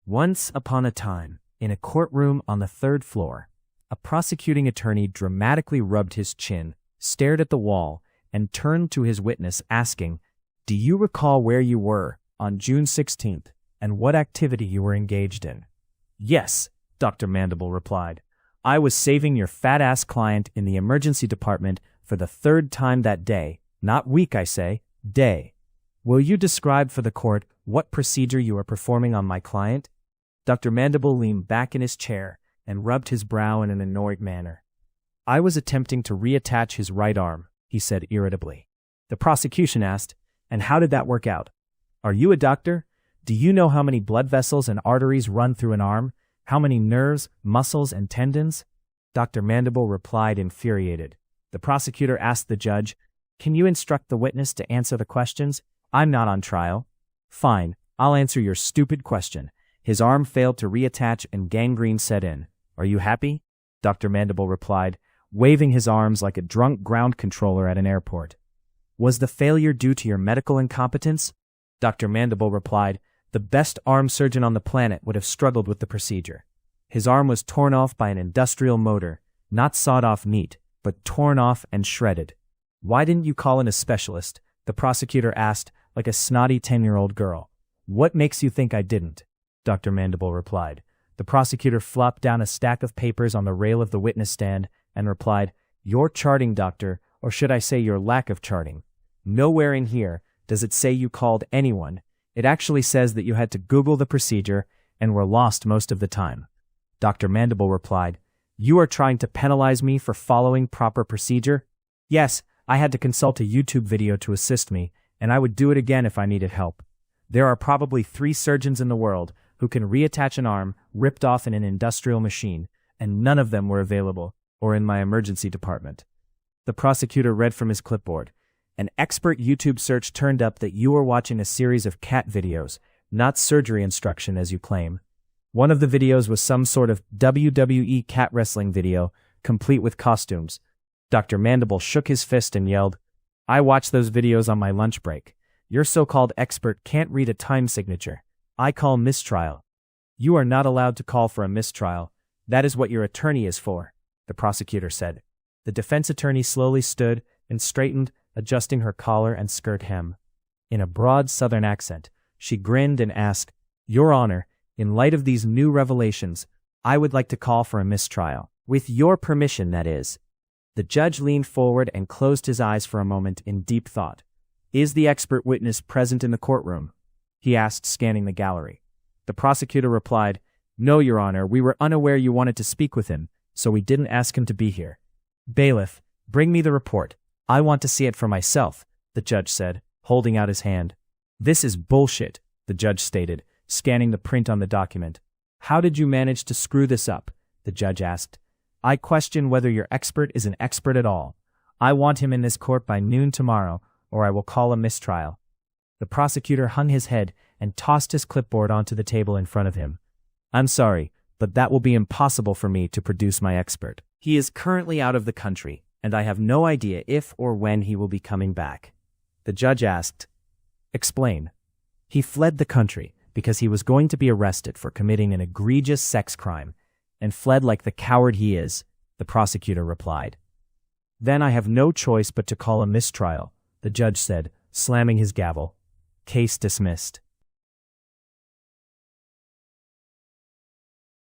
Once upon a time, in a courtroom on the third floor, a prosecuting attorney dramatically rubbed his chin, stared at the wall, and turned to his witness asking, "Do you recall where you were on June 16th and what activity you were engaged in?" "Yes," Dr. Mandible replied. "I was saving your fat-ass client in the emergency department for the third time that day. Not week, I say, day. Will you describe for the court what procedure you were performing on my client?" Dr. Mandible leaned back in his chair and rubbed his brow in an annoyed manner. "I was attempting to reattach his right arm," he said irritably. The prosecution asked, "And how did that work out? Are you a doctor? Do you know how many blood vessels and arteries run through an arm? How many nerves, muscles, and tendons?" Dr. Mandible replied infuriated. The prosecutor asked the judge, "Can you instruct the witness to answer the questions? I'm not on trial." "Fine, I'll answer your stupid question. His arm failed to reattach and gangrene set in. Are you happy?" Dr. Mandible replied, waving his arms like a drunk ground controller at an airport. "Was the failure due to your medical incompetence?" Dr. Mandible replied, "The best arm surgeon on the planet would have struggled with the procedure. His arm was torn off by an industrial motor, not sawed-off meat, but torn off and shredded." "Why didn't you call in a specialist?" the prosecutor asked, like a snotty 10-year-old girl. "What makes you think I didn't?" Dr. Mandible replied. The prosecutor flopped down a stack of papers on the rail of the witness stand and replied, "Your charting, doctor, or should I say your lack of charting. Nowhere in here does it say you called anyone. It actually says that you had to Google the procedure and were lost most of the time." Dr. Mandible replied, "You are trying to penalize me for following proper procedure?" "Yes, I had to consult a YouTube video to assist me, and I would do it again if I needed help. There are probably 3 surgeons in the world who can reattach an arm ripped off in an industrial machine, and none of them were available or in my emergency department." The prosecutor read from his clipboard. "An expert YouTube search turned up that you were watching a series of cat videos, not surgery instruction as you claim. One of the videos was some sort of WWE cat wrestling video, complete with costumes." Dr. Mandible shook his fist and yelled, "I watch those videos on my lunch break. Your so-called expert can't read a time signature. I call mistrial." "You are not allowed to call for a mistrial. That is what your attorney is for," the prosecutor said. The defense attorney slowly stood and straightened, adjusting her collar and skirt hem. In a broad Southern accent, she grinned and asked, "Your Honor, in light of these new revelations, I would like to call for a mistrial. With your permission, that is." The judge leaned forward and closed his eyes for a moment in deep thought. "Is the expert witness present in the courtroom?" he asked, scanning the gallery. The prosecutor replied, "No, Your Honor, we were unaware you wanted to speak with him, so we didn't ask him to be here." "Bailiff, bring me the report. I want to see it for myself," the judge said, holding out his hand. "This is bullshit," the judge stated, scanning the print on the document. "How did you manage to screw this up?" the judge asked. "I question whether your expert is an expert at all. I want him in this court by noon tomorrow, or I will call a mistrial." The prosecutor hung his head and tossed his clipboard onto the table in front of him. "I'm sorry, but that will be impossible for me to produce my expert. He is currently out of the country, and I have no idea if or when he will be coming back." The judge asked, "Explain." "He fled the country because he was going to be arrested for committing an egregious sex crime, and fled like the coward he is," the prosecutor replied. "Then I have no choice but to call a mistrial," the judge said, slamming his gavel. "Case dismissed."